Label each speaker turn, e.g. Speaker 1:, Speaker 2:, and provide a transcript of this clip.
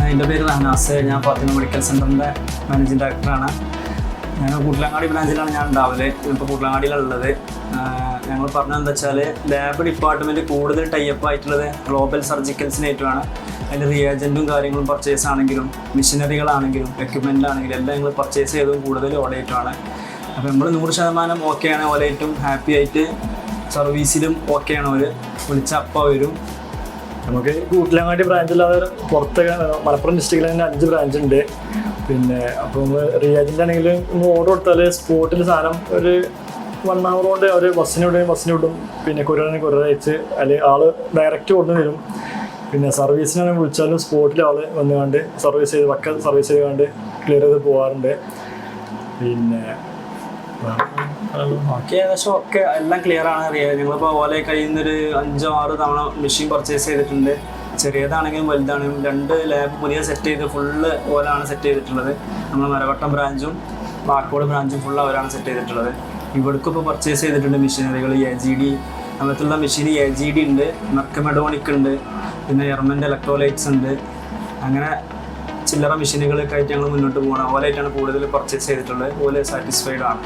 Speaker 1: എൻ്റെ പേര് റഹനാസ്. ഞാൻ ഫാത്തിമ മെഡിക്കൽ സെൻ്ററിൻ്റെ മാനേജിംഗ് ഡയറക്ടറാണ്. ഞാൻ കൂട്ടിലങ്ങാടി ബ്രാഞ്ചിലാണ് ഞാൻ ഉണ്ടാവല്. ഇപ്പോൾ കൂട്ടിലങ്ങാടിയിലാണ് ഉള്ളത്. ഞങ്ങൾ പറഞ്ഞത് എന്താ വെച്ചാൽ ലാബ് ഡിപ്പാർട്ട്മെൻറ്റ് കൂടുതൽ ടൈപ്പ് ആയിട്ടുള്ളത് ഗ്ലോബൽ സർജിക്കൽസിനായിട്ടുമാണ്. അതിൻ്റെ റിയേജൻറ്റും കാര്യങ്ങളും പർച്ചേസ് ആണെങ്കിലും മെഷീനറികളാണെങ്കിലും എക്യുപ്മെൻ്റ് ആണെങ്കിലും എല്ലാം ഞങ്ങൾ പർച്ചേസ് ചെയ്തതും കൂടുതൽ ഓലയായിട്ടുമാണ്. അപ്പോൾ നമ്മൾ 100% ഓക്കെയാണ്. ഓലയായിട്ടും ഹാപ്പി ആയിട്ട് സർവീസിലും ഓക്കെയാണ്. അവർ വിളിച്ച അപ്പം വരും.
Speaker 2: നമുക്ക് കൂട്ടിലങ്ങാടി ബ്രാഞ്ചില്ലാതെ പുറത്ത് മലപ്പുറം ഡിസ്ട്രിക്റ്റിൽ തന്നെ 5 ബ്രാഞ്ച് ഉണ്ട്. പിന്നെ അപ്പോൾ നമ്മൾ റിയാജൻ്റ് ആണെങ്കിൽ നമ്മൾ ഓർഡർ കൊടുത്താൽ സ്പോട്ടിൽ സാധനം ഒരു 1 hour കൊണ്ട് അവർ ബസ്സിന് വിടും. പിന്നെ കൊറിയർ അയച്ച് അല്ലെങ്കിൽ ആൾ ഡയറക്റ്റ് കൊണ്ടു വരും. പിന്നെ സർവീസിനാണെങ്കിൽ വിളിച്ചാലും സ്പോട്ടിൽ ആൾ വന്നുകൊണ്ട് സർവീസ് ചെയ്ത് ക്ലിയർ ചെയ്ത് പോകാറുണ്ട്. പിന്നെ
Speaker 1: ഓക്കെ, ഏകദേശം ഒക്കെ എല്ലാം ക്ലിയർ ആണ്. ഞങ്ങളിപ്പോൾ ഓല കയ്യിൽ നിന്നൊരു 5-6 തവണ മെഷീൻ പർച്ചേസ് ചെയ്തിട്ടുണ്ട്. ചെറിയതാണെങ്കിലും വലുതാണെങ്കിലും 2 ലാബ് പുതിയ സെറ്റ് ചെയ്ത് ഫുള്ള് ഓലാണ് സെറ്റ് ചെയ്തിട്ടുള്ളത്. നമ്മൾ മരവട്ടം ബ്രാഞ്ചും ബാക്കോട് ബ്രാഞ്ചും ഫുള്ള് അവരാണ് സെറ്റ് ചെയ്തിട്ടുള്ളത്. ഇവിടേക്കും ഇപ്പോൾ പർച്ചേസ് ചെയ്തിട്ടുണ്ട് മെഷീനറികൾ. AGD അങ്ങനത്തുള്ള മെഷീൻ AGD ഉണ്ട്, മെർക്കമെഡോണിക് ഉണ്ട്, പിന്നെ എർമൻ്റെ ഇലക്ട്രോലൈറ്റ്സ് ഉണ്ട്. അങ്ങനെ ചില്ലറ മെഷീനുകളൊക്കെ ആയിട്ട് ഞങ്ങൾ മുന്നോട്ട് പോകണം. ഓലായിട്ടാണ് കൂടുതൽ പർച്ചേസ് ചെയ്തിട്ടുള്ളത്. ഓല സാറ്റിസ്ഫൈഡ് ആണ്.